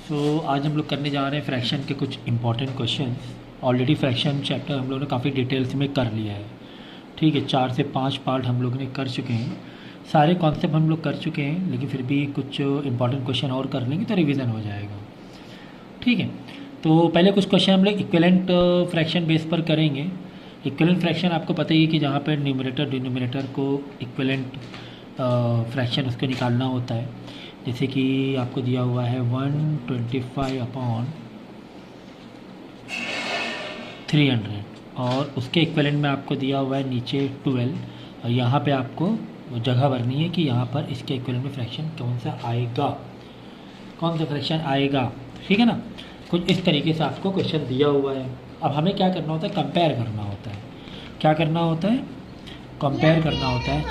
आज हम लोग करने जा रहे हैं फ्रैक्शन के कुछ important question. Already fraction chapter हम लोगों ने काफ़ी डिटेल्स में कर लिया है। ठीक है, 4 से 5 पार्ट हम लोग ने कर चुके हैं, सारे कॉन्सेप्ट हम लोग कर चुके हैं, लेकिन फिर भी कुछ इंपॉर्टेंट क्वेश्चन और कर लेंगे तो रिवीजन हो जाएगा। ठीक है, तो पहले कुछ क्वेश्चन हम लोग इक्विवेलेंट फ्रैक्शन बेस पर करेंगे। इक्विवेलेंट फ्रैक्शन आपको पता ही है कि जहाँ पर न्यूमरेटर डिनोमिनेटर को इक्विवेलेंट फ्रैक्शन उसको निकालना होता है। जैसे कि आपको दिया हुआ है 125/300 और उसके इक्विवेलेंट में आपको दिया हुआ है नीचे 12, और यहाँ पे आपको जगह भरनी है कि यहाँ पर इसके इक्विवेलेंट में फ्रैक्शन कौन सा आएगा, कौन सा फ्रैक्शन आएगा। ठीक है ना, कुछ इस तरीके से आपको क्वेश्चन दिया हुआ है। अब हमें क्या करना होता है, कंपेयर करना होता है। क्या करना होता है, कंपेयर करना होता है।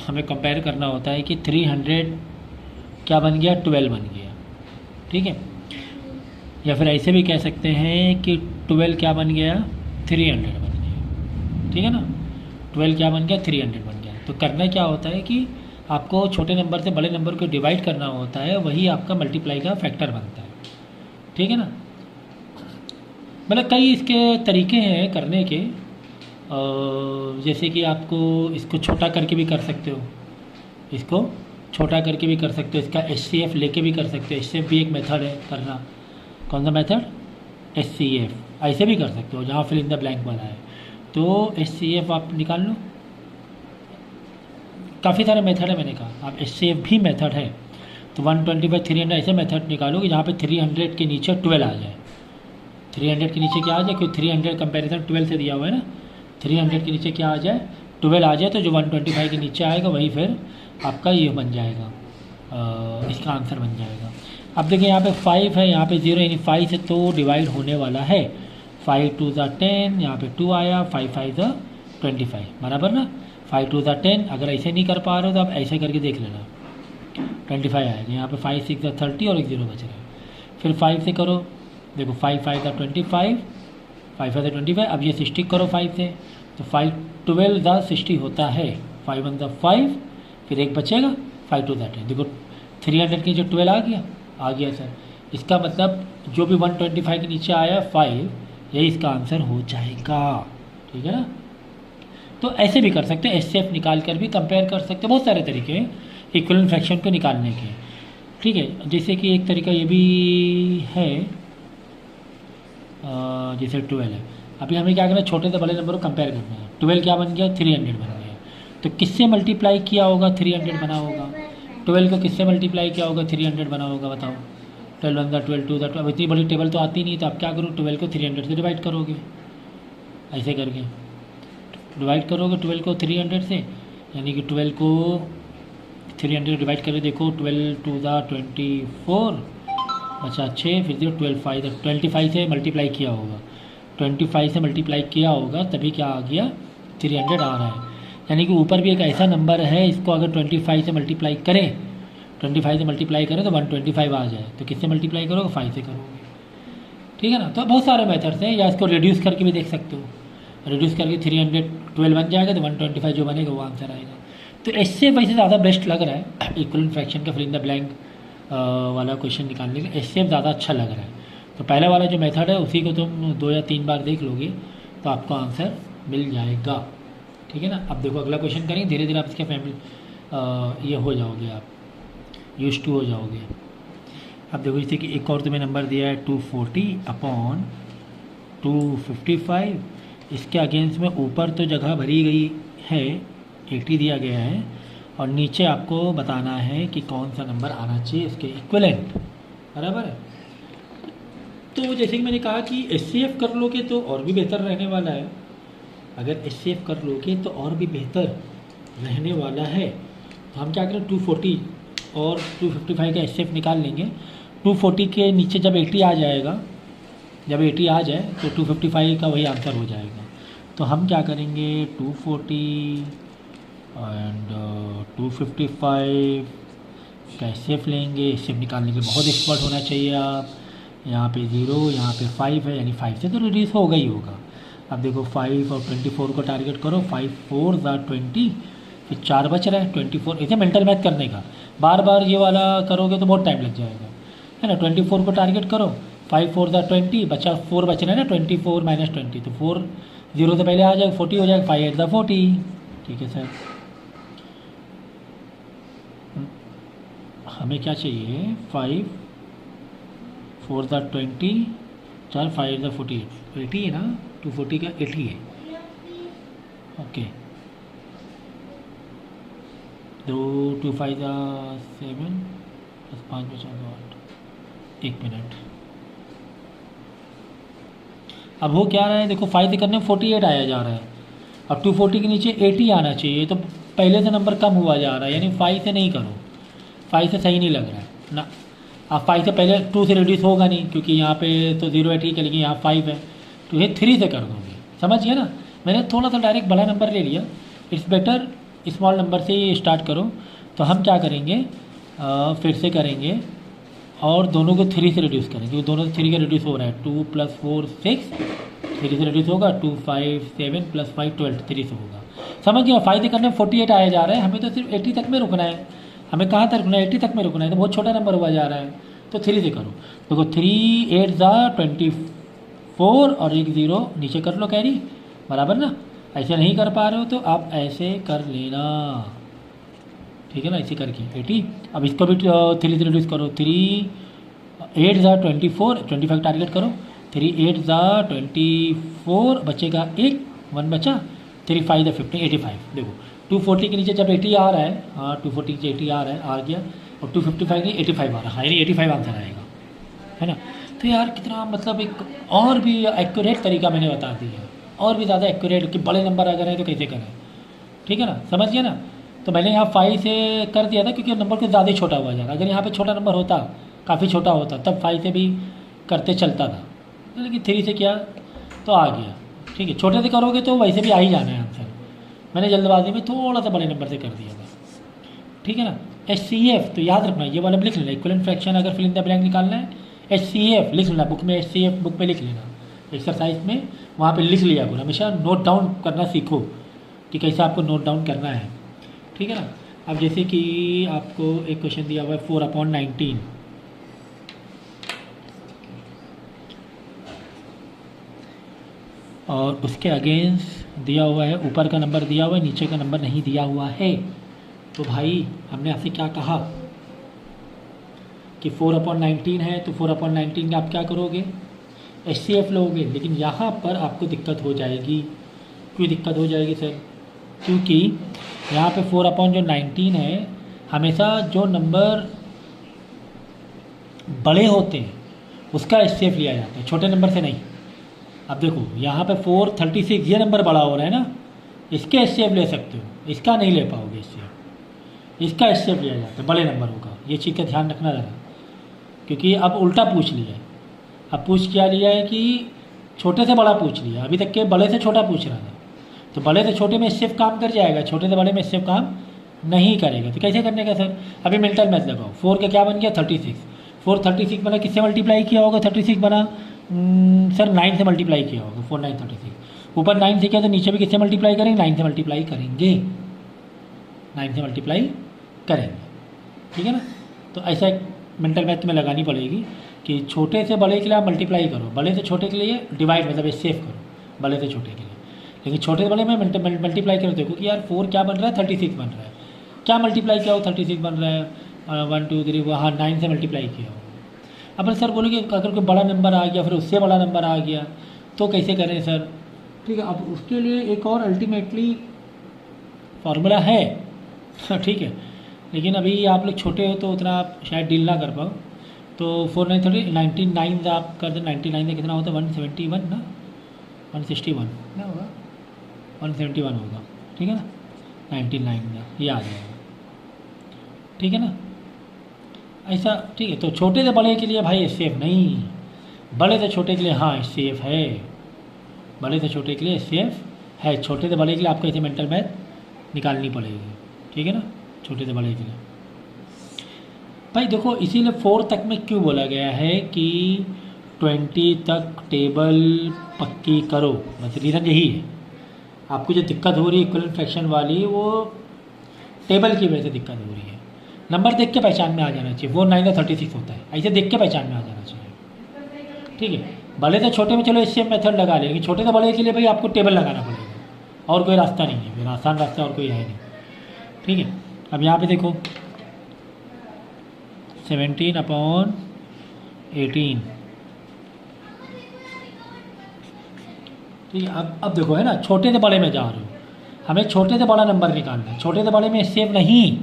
हमें कंपेयर करना होता है कि 300 क्या बन गया, 12 बन गया। ठीक है, या फिर ऐसे भी कह सकते हैं कि 12 क्या बन गया, 300 बन गया। ठीक है ना, 12 क्या बन गया, 300 बन गया। तो करना क्या होता है कि आपको छोटे नंबर से बड़े नंबर को डिवाइड करना होता है, वही आपका मल्टीप्लाई का फैक्टर बनता है। ठीक है ना, मतलब कई इसके तरीके हैं करने के। जैसे कि आपको इसको छोटा करके भी कर सकते हो, इसको छोटा करके भी कर सकते हो, इसका HCF लेके भी कर सकते हो। HCF भी एक मेथड है करना। कौन सा मेथड, HCF। ऐसे भी कर सकते हो जहाँ फिल इन द ब्लैंक वाला है, तो HCF आप निकाल लो। काफ़ी सारे मेथड है, मैंने कहा आप HCF भी मेथड है। तो 125/300 ऐसे मेथड निकालो कि जहाँ पे 300 के नीचे 12 आ जाए। 300 के नीचे क्या आ जाए, क्योंकि 300 कंपेरिजन 12 से दिया हुआ है ना। 300 के नीचे क्या आ जाए, 12 आ जाए, तो जो 125 के नीचे आएगा वही फिर आपका ये बन जाएगा, इसका आंसर बन जाएगा। अब देखिए यहाँ पे 5 है, यहाँ पे 0, यानी 5 से तो डिवाइड होने वाला है। 5 2 ज़ा 10, यहाँ पे 2 आया, 5 5 ज़ा 25, बराबर ना। 5 2 ज़ा 10, अगर ऐसे नहीं कर पा रहे हो तो आप ऐसे करके देख लेना, 25 आएगा। यहाँ पे 5 6 ज़ा 30 और एक 0 बच रहा है। फिर 5 से करो, देखो 5 5 ज़ा 25, 5 5 ज़ा 25। अब ये 60 करो 5 से, तो 5 12 ज़ा 60 होता है। 5 1 ज़ा 5, फिर एक बचेगा, 5 2 ज़ा 10। देखो 300 के जो 12 आ गया सर। इसका मतलब जो भी 125 के नीचे आया 5, यही इसका आंसर हो जाएगा। ठीक है ना, तो ऐसे भी कर सकते हैं, HCF निकाल कर भी कंपेयर कर सकते हैं। बहुत सारे तरीके हैं इक्विवेलेंट फ्रैक्शन को निकालने के। ठीक है, जैसे कि एक तरीका ये भी है, जैसे 12 है। अभी हमें क्या करना है, छोटे से बड़े नंबर को कंपेयर करना है। 12 क्या बन गया, 300 बन गया। तो किससे मल्टीप्लाई किया होगा, 300 बना होगा। 12 को किससे मल्टीप्लाई किया होगा, 300 बना होगा। बताओ, 12 1 ज़ा 12 2 ज़ा 12। अब इतनी बड़ी टेबल तो आती नहीं, तो आप क्या करो, 12 को 300 से डिवाइड करोगे। ऐसे करके डिवाइड करोगे 12 को 300 से, यानी कि 12 को 300 डिवाइड करके देखो, 12 2 ज़ा 24 बचा 6, फिर देखो 12 5 25 से मल्टीप्लाई किया होगा। 25 से मल्टीप्लाई किया होगा तभी क्या आ गया, 300 आ रहा है। यानी कि ऊपर भी एक ऐसा नंबर है, इसको अगर 25 से मल्टीप्लाई करें, 25 से मल्टीप्लाई करें तो 125 आ जाए। तो किससे मल्टीप्लाई करोगे, 5 से करोगे। ठीक है ना, तो बहुत सारे मेथड्स हैं। या इसको रिड्यूस करके भी देख सकते हो, रिड्यूस करके 312 बन जाएगा, तो 125 जो बनेगा वो आंसर आएगा। तो इससे वैसे ज़्यादा बेस्ट लग रहा है इक्विवेलेंट फ्रैक्शन का फिल इन द ब्लैंक वाला क्वेश्चन निकालने के लिए, इससे ज़्यादा अच्छा लग रहा है। तो पहले वाला जो मेथड है उसी को तुम 2 या 3 बार देख लोगे तो आपको आंसर मिल जाएगा। ठीक है ना, अब देखो अगला क्वेश्चन करेंगे, धीरे धीरे आप इसके फैमिली ये हो जाओगे, आप यूज टू हो जाओगे। अब देखो जैसे कि एक और तुम्हें नंबर दिया है 240/255। इसके अगेंस्ट में ऊपर तो जगह भरी गई है, 80 दिया गया है, और नीचे आपको बताना है कि कौन सा नंबर आना चाहिए इसके इक्विवेलेंट, बराबर है। तो जैसे कि मैंने कहा कि HCF कर लोगे तो और भी बेहतर रहने वाला है। अगर HCF कर लोगे तो और भी बेहतर रहने वाला है। तो हम क्या करें, 240 और 255 का HCF निकाल लेंगे। 240 के नीचे जब 80 आ जाएगा, जब 80 आ जाए तो 255 का वही आंसर हो जाएगा। तो हम क्या करेंगे, 240 एंड 255 का HCF लेंगे। HCF निकालने के बहुत एक्सपर्ट होना चाहिए आप। यहाँ पे 0, यहाँ पे 5 है, यानी 5 से तो रिड्यूस होगा ही होगा। अब देखो 5 और 24 को टारगेट करो, 5 4 ज़ा 20, फिर 4 बच रहा है 24। इसे मेंटल मैथ करने का, बार बार ये वाला करोगे तो बहुत टाइम लग जाएगा, है ना। 24 को टारगेट करो, 5 4 20, बचा 4 बच रहा है ना, 24 माइनस 20, तो 4 0 से पहले आ जाएगा, 40 हो जाएगा, 5 8 40। ठीक है सर, हमें क्या चाहिए, 5 4 20, 4 5 48, 80 है ना, 240 का 80 है। ओके, 2 2 5 7 प्लस 5 बचा 2 8। 1 मिनट, अब हो क्या रहा है, देखो 5 से करने में 48 आया जा रहा है, अब 240 के नीचे 80 आना चाहिए, तो पहले से नंबर कम हुआ जा रहा है, यानी 5 से नहीं करो, 5 से सही नहीं लग रहा है ना। अब 5 से पहले 2 से रिड्यूस होगा नहीं, क्योंकि यहाँ पे तो 0 है, ठीक है, लेकिन यहाँ 5 है, तो ये 3 से कर दोगे, समझिए ना। मैंने थोड़ा सा डायरेक्ट बड़ा नंबर ले लिया, इट्स बेटर स्मॉल नंबर से ही स्टार्ट करो। तो हम क्या करेंगे, फिर से करेंगे और दोनों को 3 से रिड्यूस करेंगे, क्योंकि दोनों से 3 का रिड्यूस हो रहा है, 2 + 4 6, 3 से रिड्यूस होगा, 2 5 7 + 5 12, 3 से होगा, समझ गया। 5 से करने में 48 आया जा रहा है, हमें तो सिर्फ 80 तक में रुकना है, हमें कहाँ तक रुकना है, 80 तक में रुकना है, तो बहुत छोटा नंबर हुआ जा रहा है, तो 3 से करो। देखो 3 8 24 और 1 0 नीचे कर लो कैरी, बराबर ना। ऐसे नहीं कर पा रहे हो तो आप ऐसे कर लेना, ठीक है ना, ऐसे करके 80। अब इसको भी 3 से रिड्यूस करो, 3 8 24, 25 टारगेट करो, 3 8 24, बचेगा 1 बचा, 3 5 15 85। देखो 240 के नीचे जब 80 आ रहा है, हाँ 240 के नीचे 80 आ रहा है, आ गया, और 255 नहीं 85 आ रहा है, यानी 85 आंसर आएगा, है ना। तो यार कितना मतलब एक और भी एक्यूरेट तरीका मैंने बता दिया, और भी ज़्यादा एक्यूरेट कि बड़े नंबर अगर है तो कैसे करें, ठीक है ना, समझ गया ना। तो मैंने यहाँ 5 से कर दिया था क्योंकि नंबर कुछ ज़्यादा ही छोटा हुआ जा रहा, अगर यहाँ पे छोटा नंबर होता, काफ़ी छोटा होता, तब 5 से भी करते चलता था, लेकिन 3 से किया तो आ गया, ठीक है। छोटे से करोगे तो वैसे भी आ ही जाना है आंसर, मैंने जल्दबाजी में थोड़ा सा बड़े नंबर से कर दिया था, ठीक है ना। HCF तो याद रखना, ये वाला लिख लेना, इक्विवेलेंट फ्रैक्शन अगर फिल इन द ब्लैंक निकालना है, HCF लिख लेना बुक में, HCF बुक में लिख लेना, एक्सरसाइज में वहाँ पे लिख लिया करो, हमेशा नोट डाउन करना सीखो कि कैसे आपको नोट डाउन करना है, ठीक है ना। अब जैसे कि आपको एक क्वेश्चन दिया हुआ है 4/19, और उसके अगेंस्ट दिया हुआ है, ऊपर का नंबर दिया हुआ है, नीचे का नंबर नहीं दिया हुआ है। तो भाई हमने आपसे क्या कहा कि 4/19 है, तो 4/19 का आप क्या करोगे, HCF लोगे, लेकिन यहाँ पर आपको दिक्कत हो जाएगी। क्यों दिक्कत हो जाएगी सर, क्योंकि यहाँ पे 4/19 है, हमेशा जो नंबर बड़े होते हैं उसका HCF लिया जाता है, छोटे नंबर से नहीं। अब देखो यहाँ पे 436 ये नंबर बड़ा हो रहा है ना, इसके HCF ले सकते हो, इसका नहीं ले पाओगे HCF, इसका HCF लिया जाता है बड़े नंबरों का, ये चीज़ का ध्यान रखना ज़रा, क्योंकि अब उल्टा पूछ लिया है। अब पूछ क्या लिया है कि छोटे से बड़ा पूछ लिया, अभी तक के बड़े से छोटा पूछ रहा था, तो बड़े से छोटे में HCF काम कर जाएगा, छोटे से बड़े में HCF काम नहीं करेगा। तो कैसे करने का सर, अभी मेंटल मैथ लगाओ, 4 का क्या बन गया 36, 4 36 बना, किससे मल्टीप्लाई किया होगा 36 बना, सर 9 से मल्टीप्लाई किया होगा, 4 9 36, ऊपर 9 से किया तो नीचे भी किससे मल्टीप्लाई करेंगे, 9 से मल्टीप्लाई करेंगे, 9 से मल्टीप्लाई करेंगे, ठीक है ना। तो ऐसा एक मेंटल मैथ में लगानी पड़ेगी कि छोटे से बड़े के लिए आप मल्टीप्लाई करो, बड़े से छोटे के लिए डिवाइड मतलब HCF करो, बड़े से छोटे के लिए, लेकिन छोटे से बड़े में मल्टीप्लाई करो। देखो कि यार 4 क्या बन रहा है 36 बन रहा है, क्या मल्टीप्लाई किया हो 36 बन रहा है, 1 2 3 हाँ 9 से मल्टीप्लाई किया हो। अपन सर बोलोगे अगर कोई बड़ा नंबर आ गया, फिर उससे बड़ा नंबर आ गया तो कैसे करें सर, ठीक है। अब उसके लिए एक और अल्टीमेटली फार्मूला है, ठीक है, लेकिन अभी आप लोग छोटे हो तो उतना आप शायद डील ना कर पाओ। तो 4 9 30 99 आप कर दो, 99 में कितना होता है 171 ना, 161 क्या होगा, 171 होगा, ठीक है ना, 99 का ये आ जाएगा, ठीक है ना, ऐसा, ठीक है। तो छोटे से बड़े के लिए भाई HCF नहीं, बड़े से छोटे के लिए हाँ HCF है, बड़े से छोटे के लिए HCF है, छोटे से बड़े के लिए आपको ऐसे मेंटल मैथ निकालनी पड़ेगी, ठीक है ना, छोटे से बड़े के लिए। भाई देखो इसीलिए 4 तक में क्यों बोला गया है कि 20 तक टेबल पक्की करो, बस रीज़न यही है। आपको जो दिक्कत हो रही है इक्विवेलेंट फ्रैक्शन वाली, वो टेबल की वजह से दिक्कत हो रही है। नंबर देख के पहचान में आ जाना चाहिए। 4 9 36 होता है, ऐसे देख के पहचान में आ जाना चाहिए। ठीक है, बड़े से छोटे में चलो एचसीएफ मेथड लगा लेंगे, छोटे से बड़े के लिए भाई आपको टेबल लगाना पड़ेगा, और कोई रास्ता नहीं है, फिर आसान रास्ता और कोई है नहीं। ठीक है, अब यहाँ पे देखो 17/18। ठीक है, अब देखो है ना, छोटे से बड़े में जा रहे हो, हमें छोटे से बड़ा नंबर निकालना है। छोटे से बड़े में एचसीएफ नहीं,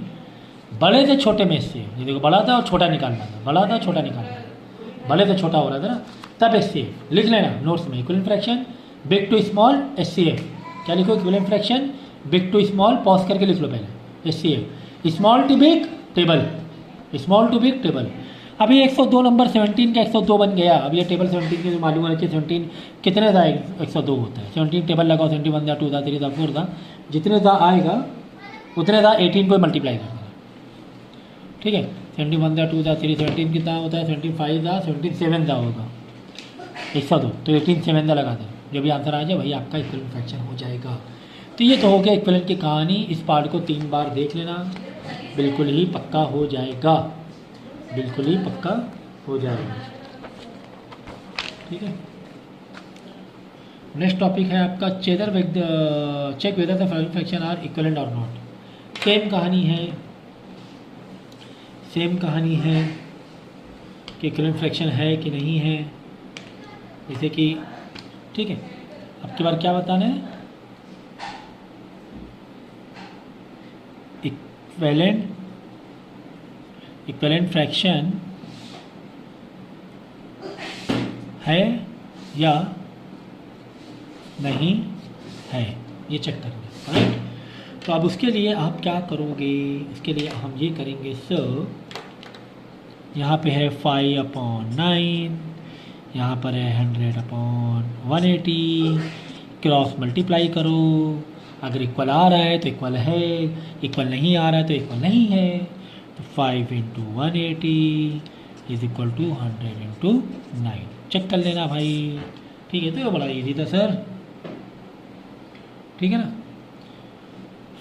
बड़े से छोटे में एचसीएफ। ये देखो बड़ा था और छोटा निकालना था, बड़ा था छोटा निकालना था, बड़े से छोटा हो रहा था ना, तब एचसीएफ लिख लेना नोट्स में। Equivalent fraction big to small HCF, क्या लिखो, equivalent fraction big to small, pause करके लिख लो पहले HCF, small to big table, small to big table. अभी 102 नंबर 17 का 102 बन गया। अब ये टेबल 17 की मालूम है कि 17 कितने था, 102 होता है। 17 टेबल लगाओ, 71 था, 2 था, 3 था, 4 था, जितने था आएगा उतने था 18 को मल्टीप्लाई कर देना। ठीक है, 71 था, 2 था, 3, 17 कितना होता है, 75 था, 77 था होगा 102, तो 18 7 था लगा दें, जो भी आंसर आ जाए वही आपका इक्विवेलेंट फ्रैक्शन हो जाएगा। तो ये तो हो गया इक्विवेलेंट की कहानी। इस पार्ट को 3 बार देख लेना, बिल्कुल ही पक्का हो जाएगा, बिल्कुल ही पक्का हो जाएगा। ठीक है, नेक्स्ट टॉपिक है आपका check whether the following fraction are equivalent और नॉट। सेम कहानी है, सेम कहानी है कि इक्विवेलेंट फ्रैक्शन है कि नहीं है। जैसे कि ठीक है, अब की बार क्या बताना है, इक्विवेलेंट फ्रैक्शन है या नहीं है, ये चेक करना। राइट, तो अब उसके लिए आप क्या करोगे, इसके लिए हम ये करेंगे, सर यहाँ पे है 5/9, यहाँ पर है 100/180, क्रॉस मल्टीप्लाई करो, अगर इक्वल आ रहा है तो इक्वल है, इक्वल नहीं आ रहा है तो इक्वल नहीं है। तो 5 × 180 इज इक्वल टू 100 × 9, चेक कर लेना भाई। ठीक है, तो ये बड़ा इजी था सर, ठीक है ना।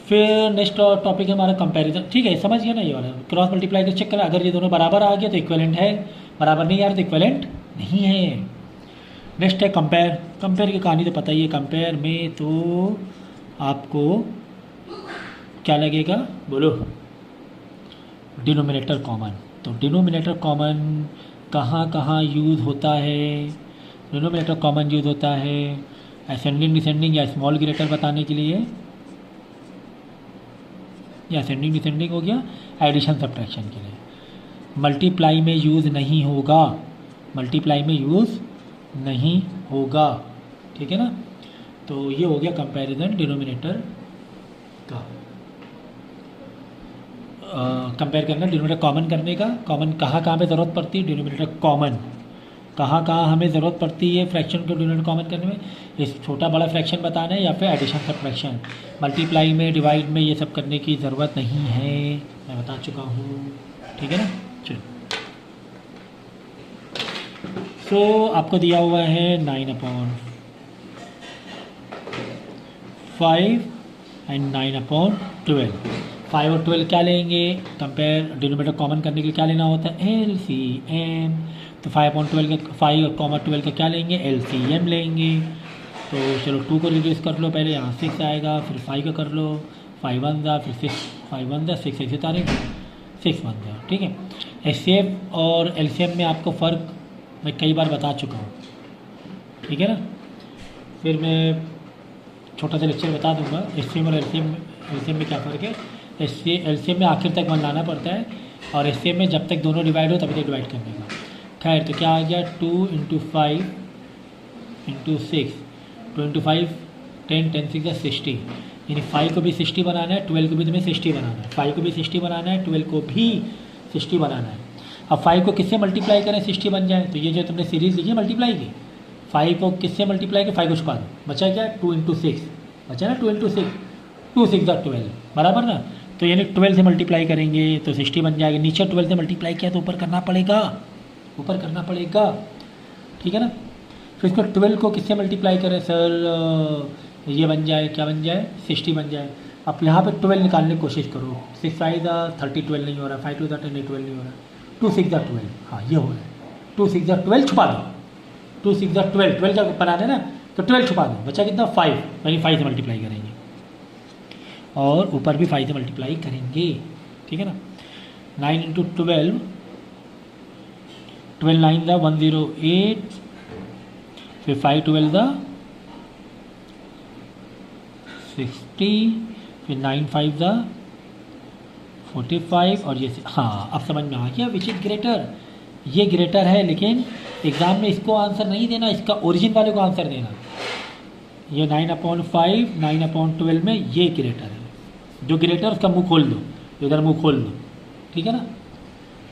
फिर नेक्स्ट टॉपिक है हमारा कंपैरिजन। ठीक है, समझ गया ना, ये वाला क्रॉस मल्टीप्लाई कर चेक करना, अगर ये दोनों बराबर आ गया तो इक्विवेलेंट है, बराबर नहीं आ रहा तो इक्विवेलेंट नहीं है। नेक्स्ट है कंपेयर। कंपेयर की कहानी तो पता ही है, कंपेयर में तो आपको क्या लगेगा, बोलो, डिनोमिनेटर कॉमन। तो डिनोमिनेटर कॉमन कहाँ कहाँ यूज़ होता है, डिनोमिनेटर कॉमन यूज़ होता है असेंडिंग डिसेंडिंग या स्मॉल ग्रेटर बताने के लिए, या असेंडिंग डिसेंडिंग हो गया, एडिशन सब्ट्रैक्शन के लिए। मल्टीप्लाई में यूज़ नहीं होगा, मल्टीप्लाई में यूज़ नहीं होगा, ठीक है ना। तो ये हो गया कंपैरिजन डिनोमिनेटर का। कंपेयर करना, डिनोमिनेटर कॉमन करने का। कॉमन कहाँ कहाँ पे ज़रूरत पड़ती है, डिनोमिनेटर कॉमन कहाँ कहाँ हमें ज़रूरत पड़ती है फ्रैक्शन को डिनोमिनेटर कॉमन करने में, इस छोटा बड़ा फ्रैक्शन बताना है या फिर एडिशन सब्ट्रैक्शन। मल्टीप्लाई में, डिवाइड में ये सब करने की ज़रूरत नहीं है, मैं बता चुका हूँ, ठीक है ना। चलो, तो आपको दिया हुआ है 9/5 एंड 9/12। 5 और 12 क्या लेंगे, कंपेयर डिनोमिनेटर कॉमन करने के लिए क्या लेना होता है, LCM। तो 5/12 का 5, 12 का क्या लेंगे, LCM लेंगे। तो चलो 2 को रिड्यूस कर लो, पहले यहाँ 6 आएगा, फिर 5 का कर लो, 5 1 जा, फिर 6 5 1 जा, 6 ऐसे तारीख 6 1 जा, ठीक है। HCF और LCM में आपको फ़र्क मैं कई बार बता चुका हूँ, ठीक है ना। फिर मैं छोटा सा लेक्चर बता दूंगा HCM और LCM में क्या फ़र्क है। LCM में आखिर तक मन लाना पड़ता है, और HCM में जब तक दोनों डिवाइड हो तभी तक डिवाइड करने का। खैर, तो क्या आ गया, 2 × 5 × 6, 2 × 5 10, 10 6 60, यानी 5 को भी 60 बनाना है, 12 को भी तुम्हें 60 बनाना है। 5 को भी 60 बनाना है, 12 को भी 60 बनाना है। अब 5 को किससे मल्टीप्लाई करें 60 बन जाए, तो ये जो तुमने सीरीज़ लिखी है मल्टीप्लाई की, 5 को किससे मल्टीप्लाई करें, 5 को छुपा दो, बचा क्या, 2 × 6 बचा ना, 2 × 6, 2 6 12 बराबर ना। तो यानी 12 से मल्टीप्लाई करेंगे तो 60 बन जाएगा। नीचे 12 से मल्टीप्लाई किया तो ऊपर करना पड़ेगा, ऊपर करना पड़ेगा, ठीक है ना। फिर इसको 12 को किससे मल्टीप्लाई करें सर, ये बन जाए, क्या बन जाए, 60 बन जाए। अब यहाँ पे 12 निकालने की कोशिश करो। 6 5 30 12 नहीं हो रहा, 5 2 10 12 नहीं हो रहा, 2 6 12, हाँ ये हो रहा है। 2 6 12 छुपा दो, 2 6 12, 12 का बनाना है ना, तो 12 छुपा दो, बचा कितना 5, यानी 5 से मल्टीप्लाई करेंगे और ऊपर भी 5 से मल्टीप्लाई करेंगे, ठीक है ना। 9 इंटू 12, 12 9 द 108, फिर 5 12 60, फिर 9 5 द 45 और ये हाँ अब समझ में आ गया विच इज ग्रेटर। ये ग्रेटर है, लेकिन एग्ज़ाम में इसको आंसर नहीं देना, इसका ओरिजिन वाले को आंसर देना। ये 9/5 9/12 में ये ग्रेटर है, जो ग्रेटर उसका मुंह खोल दो, इधर मुंह खोल दो, ठीक है ना,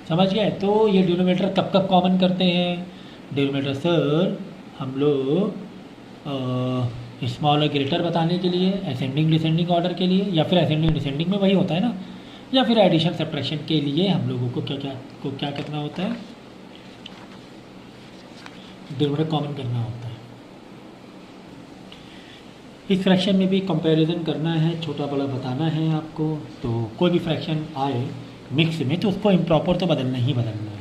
समझ गए। तो ये डिनोमिनेटर कब कब कॉमन करते हैं? डिनोमिनेटर सर हम लोग स्मॉल और ग्रेटर बताने के लिए, असेंडिंग डिसेंडिंग ऑर्डर के लिए, या फिर असेंडिंग डिसेंडिंग में वही होता है ना, या फिर एडिशन सब्ट्रैक्शन के लिए हम लोगों को क्या करना होता है, डिनोमिनेटर कॉमन करना होता है। इस फ्रैक्शन में भी कंपैरिजन करना है, छोटा बड़ा बताना है आपको। तो कोई भी फ्रैक्शन आए मिक्स में तो उसको इम्प्रॉपर तो बदलना ही बदलना है,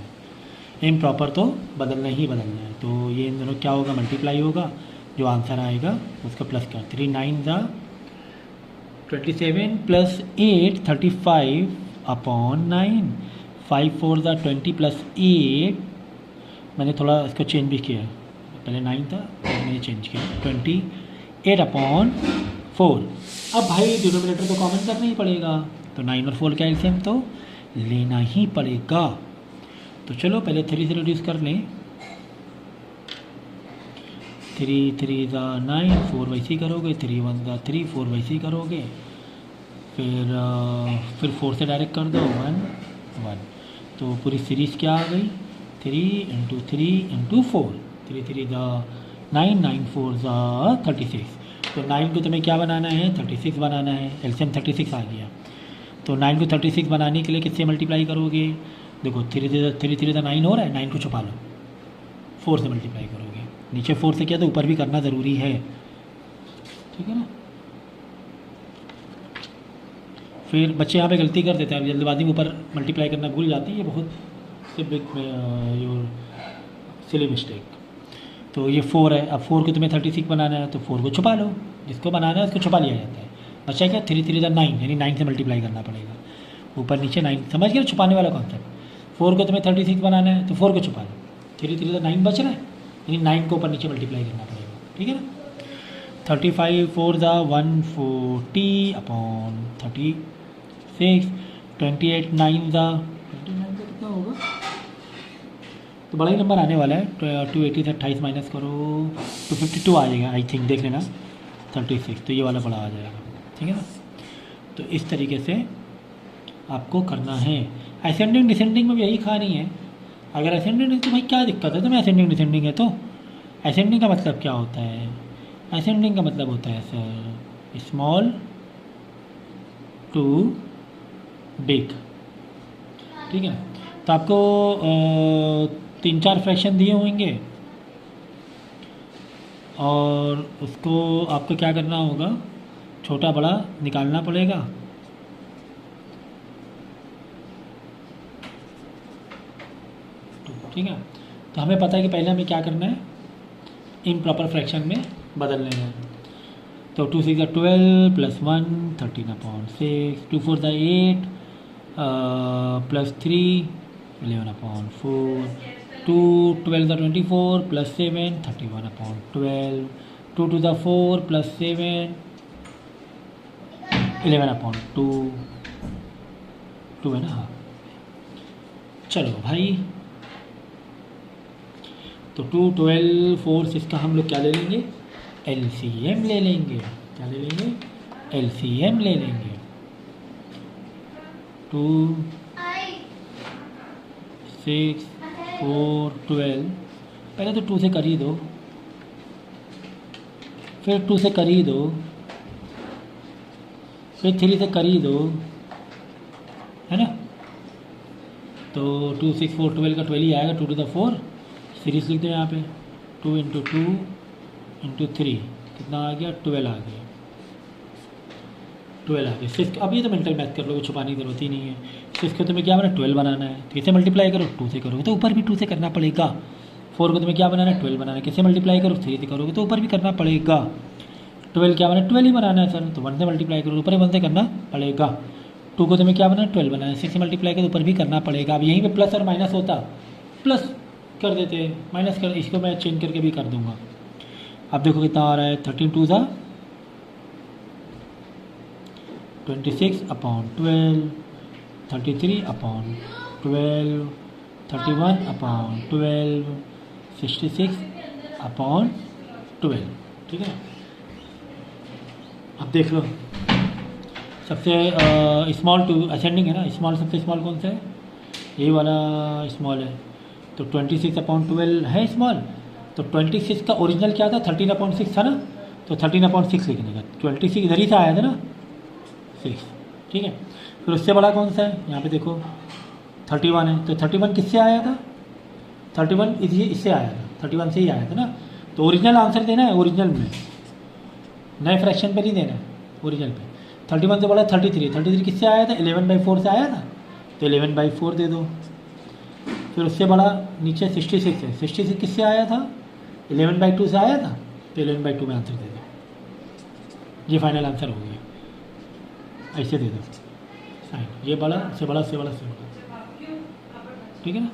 इम्प्रॉपर तो बदलना ही बदलना है। तो ये इन दोनों क्या होगा, मल्टीप्लाई होगा, जो आंसर आएगा उसका प्लस कर। 3 9 the 27 plus 8 35 upon 9, 5 4 the 20 plus 8, मैंने थोड़ा इसको चेंज भी किया, पहले 9 था फिर मैंने चेंज किया, 28 अपॉन 4। अब भाई डिनोमिनेटर तो कॉमन करना ही पड़ेगा, तो 9 और 4 का एलसीएम तो लेना ही पड़ेगा। तो चलो पहले 3 से रिड्यूस कर लें, 3 3 ज़ा 9, 4 वैसे ही करोगे, 3 1 ज़ा 3, 4 वैसे ही करोगे, फिर 4 से डायरेक्ट कर दो 1 1। तो पूरी सीरीज़ क्या आ गई, 3 इंटू 3 इंटू 4, 3 3 ज़ा 9, 9 4 ज़ा 36। तो 9 को तुम्हें क्या बनाना है, 36 बनाना है, एलसीएम 36 आ गया। तो 9 को 36 बनाने के लिए किससे मल्टीप्लाई करोगे, देखो 3 3 ज़ा 9 हो रहा है, 9 को छुपा लो, 4 से मल्टीप्लाई करोगे, नीचे 4 से किया तो ऊपर भी करना ज़रूरी है, ठीक है ना। फिर बच्चे यहाँ पे गलती कर देते हैं, जल्दबाजी में ऊपर मल्टीप्लाई करना भूल जाती है, ये बहुत बिग योर सिली मिस्टेक। तो ये 4 है, अब 4 को तुम्हें 36 बनाना है, तो 4 को छुपा लो, जिसको बनाना है उसको छुपा लिया जाता है। बच्चा क्या 3 3 ज़ा 9, यानी 9 से मल्टीप्लाई करना पड़ेगा, ऊपर नीचे 9, समझ गए छुपाने वाला कॉन्सेप्ट। 4 को तुम्हें 36 बनाना है तो 4 को छुपा लो, 3 3 ज़ा 9 बच रहा है, यानी 9 को ऊपर नीचे मल्टीप्लाई करना पड़ेगा, ठीक है ना। 35 4 ज़ा 140 अपॉन 36, 28 9 ज़ा 29 का कितना होगा, तो बड़ा ही नंबर आने वाला है। 280 से 28 माइनस करो 252 आ जाएगा आई थिंक, देख लेना 36, तो ये वाला बड़ा आ जाएगा, ठीक है ना। तो इस तरीके से आपको करना है। असेंडिंग डिसेंडिंग में भी यही कहानी है। अगर असेंडिंग तो भाई क्या दिक्कत है तुम्हें, असेंडिंग डिसेंडिंग है तो असेंडिंग का मतलब क्या होता है, असेंडिंग का मतलब होता है सर स्मॉल टू बिग, ठीक है। तो आपको 3-4 फ्रैक्शन दिए होंगे और उसको आपको क्या करना होगा, छोटा बड़ा निकालना पड़ेगा। ठीक है, तो हमें पता है कि पहले हमें क्या करना है, इम्प्रॉपर फ्रैक्शन में बदल लेना है। तो 2 6 12 प्लस 1 13/6, 2 4 8 प्लस 3 11/4, 2 12 24 प्लस 7 31/12, 2 2 4 प्लस 7 11/2, 2 है ना, हाँ। चलो भाई, तो 2 12 4 6 का हम लोग क्या ले लेंगे, एलसीएम ले लेंगे, क्या ले लेंगे, एलसीएम ले लेंगे। 2 6 4 12, पहले तो 2 से कर ही दो, फिर 2 से कर ही दो, फिर 3 से कर ही दो, है ना। तो 2 6 4 12 का 12 ही आएगा, 2 to the 4 सीरीज लिख दो यहाँ पे, 2 इंटू 2 इंटू 3 कितना आ गया, 12 आ गया, 12 आ गया। सिक्स अब ये तो मेंटल मैथ कर लोगे, छुपाने की जरूरत ही नहीं है। सिक्स को तुम्हें क्या बनाना, 12 बनाना है, तो किससे मल्टीप्लाई करो, 2 से करोगे तो ऊपर भी 2 से करना पड़ेगा। 4 को तुम्हें क्या बनाना है, 12 बनाना है, किससे मल्टीप्लाई करो, 3 से करोगे तो ऊपर भी करना पड़ेगा। 12 क्या बनाना है, 12 ही बनाना है सर, तो 1 से मल्टीप्लाई करो, ऊपर ही 1 से करना पड़ेगा। 2 को तुम्हें क्या बनाना है, 12 बनाना है, 6 से मल्टीप्लाई करो, ऊपर भी करना पड़ेगा। अब यहीं पे प्लस और माइनस होता, प्लस कर देते, माइनस कर, इसको मैं चेंज करके भी कर दूंगा। अब देखो कितना आ रहा है, 13 2 ज़ा 26/12, 33/12, 31/12, 66/12, ठीक है। अब देख लो, सबसे स्मॉल टू असेंडिंग है ना, स्मॉल सबसे स्मॉल कौन सा है, यही वाला स्मॉल है, तो 26/12 है स्मॉल। तो 26 का ओरिजिनल क्या था, 13/6 था ना, तो 13/6 लिखने का, 26 इधर ही से आया था ना, 6, ठीक है। फिर उससे बड़ा कौन सा है, यहाँ पे देखो 31 है, तो 31 किससे आया था, 31 इससे आया था, 31 से ही आया था ना। तो ओरिजिनल आंसर देना है, ओरिजिनल में, नए फ्रैक्शन पे नहीं देना है, ओरिजिनल पे। 31 से बड़ा 33 किससे आया था, 11/4 से आया था, तो 11/4 दे दो। फिर उससे बड़ा नीचे 66 है, 66 किससे आया था, 11/2 से आया था, तो 11/2 में आंसर दे दो। ये फाइनल आंसर हो गया, ऐसे दे दो साइन, ये बड़ा से बड़ा से बड़ा से बड़ा, ठीक है ना।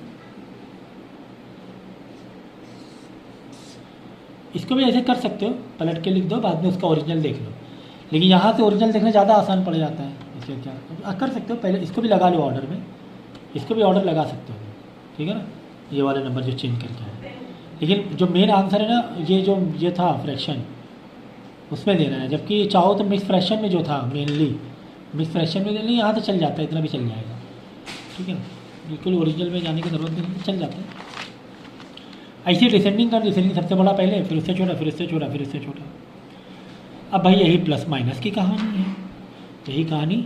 इसको भी ऐसे कर सकते हो, पलट के लिख दो, बाद में उसका ओरिजिनल देख लो, लेकिन यहाँ से ओरिजिनल देखना ज़्यादा आसान पड़ जाता है। इससे क्या कर सकते हो, पहले इसको भी लगा लो ऑर्डर में, इसको भी ऑर्डर लगा सकते हो, ठीक है ना, ये वाले नंबर जो चेंज करके है। लेकिन जो मेन आंसर है ना, ये था फ्रैक्शन, उसमें देना है, जबकि चाहो तो मिक्स फ्रैक्शन में जो था मेनली, मिक्स फ्रैक्शन में देना, यहाँ तो चल जाता है, इतना भी चल जाएगा, ठीक है ना, बिल्कुल ओरिजिनल में जाने की ज़रूरत नहीं, चल जाता है। ऐसे डिसेंडिंग कर, डिसेंडिंग सबसे बड़ा पहले, फिर उससे छोटा, फिर उससे छोटा, फिर उससे छोटा। अब भाई यही प्लस माइनस की कहानी है, यही कहानी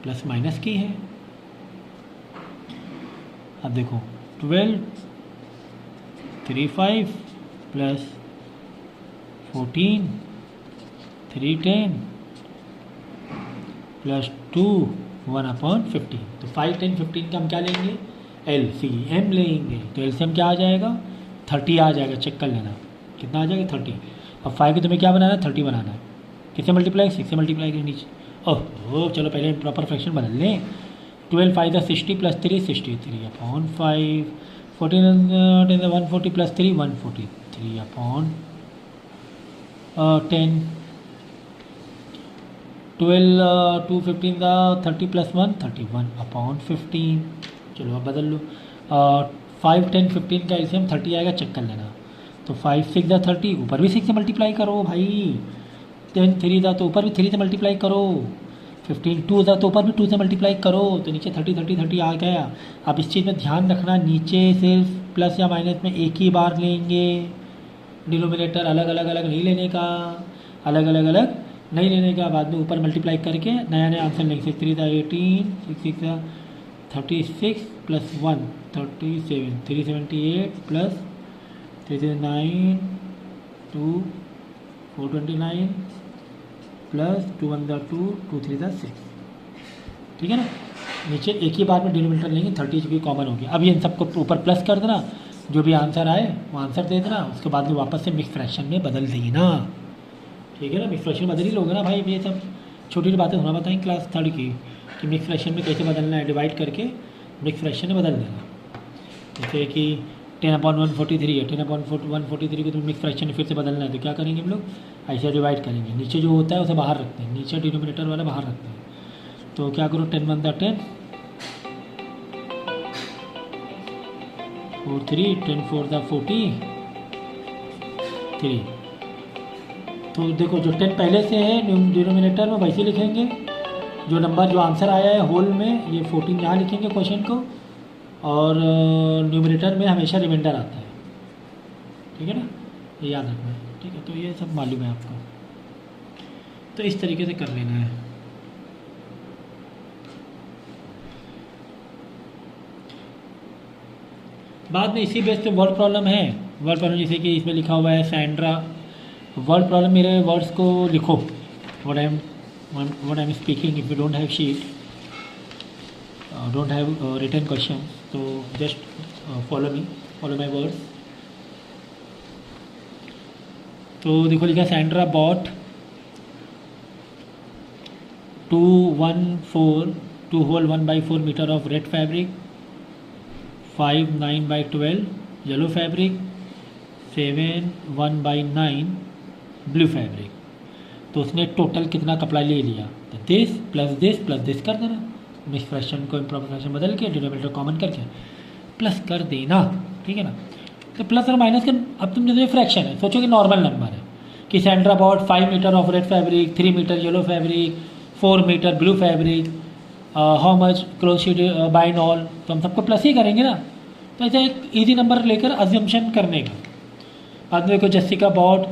प्लस माइनस की है। अब देखो 12 3/5 प्लस 14 3/10 प्लस 2 1/15, तो 5 10 15 का हम क्या लेंगे, LCM लेंगे, तो LCM क्या आ जाएगा, 30 आ जाएगा, चेक कर लेना कितना आ जाएगा, 30। अब 5 को तुम्हें क्या बनाना है, 30 बनाना है, किससे मल्टीप्लाई, 6 से मल्टीप्लाई करें नीचे। ओह चलो पहले प्रॉपर फ्रैक्शन बदल लें, 12 5 60 प्लस 3 63/5, 14 140 प्लस 3 143/10, 12 2 15 30 प्लस 1 31/15। चलो अब बदल लो, 5 10 15 का एलसीएम 30 आएगा, चेक कर लेना। तो 5 6 30, ऊपर भी 6 से मल्टीप्लाई करो भाई, 10 3 था तो ऊपर भी 3 से मल्टीप्लाई करो, 15 2 था तो ऊपर भी 2 से मल्टीप्लाई करो, तो नीचे 30 30 30 आ गया। अब इस चीज़ में ध्यान रखना, नीचे सिर्फ प्लस या माइनस में एक ही बार लेंगे, डिनोमिनेटर अलग अलग अलग नहीं लेने का, अलग अलग अलग नहीं लेने का, बाद में ऊपर मल्टीप्लाई करके नया नया आंसर लेंगे। 6 3 था 18, 6 6 था 36 प्लस 1 37, 378 प्लस 379 2 429 प्लस 2 1 2 2 3 6, ठीक है ना। नीचे एक ही बार में डिनोमिनेटर लेंगे, 30 भी कॉमन हो गया। अब ये इन सबको ऊपर प्लस कर देना, जो भी आंसर आए वो आंसर दे देना, उसके बाद में वापस से मिक्स फ्रैक्शन में बदल देना, ठीक है ना। मिक्स फ्रैक्शन बदल ही लोगे ना भाई, ये सब छोटी छोटी बातें थोड़ा बताएंगे क्लास 3 की, कि मिक्स फ्रैक्शन में कैसे बदलना है, डिवाइड करके मिक्स फ्रैक्शन में बदल देना। जैसे कि 10/143 है, 10/143 को तो मिक्स फ्रैक्शन में फिर से बदलना है, तो क्या करेंगे हम लोग, ऐसे डिवाइड करेंगे, नीचे जो होता है उसे बाहर रखते हैं, नीचे डिनोमिनेटर वाला बाहर रखते हैं। तो क्या करो, 10 1 10 4 3, 10 4 43। तो देखो जो 10 पहले से है डिनोमिनेटर में वैसे लिखेंगे, जो नंबर जो आंसर आया है होल में, ये 14 यहाँ लिखेंगे क्वेश्चन को, और न्यूमिनेटर में हमेशा रिमाइंडर आता है, ठीक है ना, ये याद रखना है, ठीक है। तो ये सब मालूम है आपको, तो इस तरीके से कर लेना है। बाद में इसी बेस पे वर्ड प्रॉब्लम है, वर्ड प्रॉब्लम जैसे कि इसमें लिखा हुआ है सैंड्रा, वर्ड प्रॉब्लम, मेरे वर्ड्स को लिखो, what I am what I'm speaking. If you don't have sheet, don't have written question, so just follow me, follow my words. तो देखो लिखा Sandra bought 2 whole 1/4 metre of red fabric, 5 9/12 yellow fabric, 7 1/9 blue fabric. तो उसने total कितना कपड़ा ले लिया, तो दिस प्लस दिस कर देना, मिक्स फ्रैक्शन को इम्प्रॉपर फ्रैक्शन बदल के डिनोमिनेटर कॉमन करके प्लस कर देना, ठीक है ना। तो प्लस और माइनस का अब तुम जैसे फ्रैक्शन है, सोचो कि नॉर्मल नंबर है कि Sandra bought 5 metre of red fabric, 3 metre yellow fabric, 4 metre blue fabric, how much cloth she buy all, तो हम सबको प्लस ही करेंगे ना। तो ऐसा एक इजी नंबर लेकर अज्यूम्शन करने का। बाद में देखो Jessica bought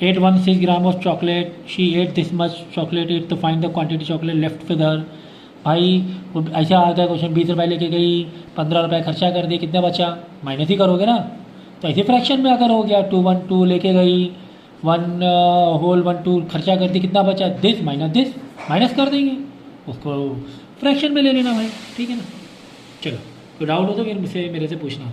816 gram of chocolate, she ate this much chocolate it, to find the quantity chocolate left with her. भाई ऐसा आ गया क्वेश्चन, 20 रुपये लेके गई, 15 रुपये खर्चा कर दिए, कितना बचा, माइनस ही करोगे ना। तो ऐसे फ्रैक्शन में अगर हो गया 212 लेके गई, 1 होल 12 खर्चा कर दी, कितना बचा, दिस माइनस कर देंगे, उसको फ्रैक्शन में ले लेना भाई, ठीक है ना। चलो कोई डाउट हो तो फिर मेरे से पूछना।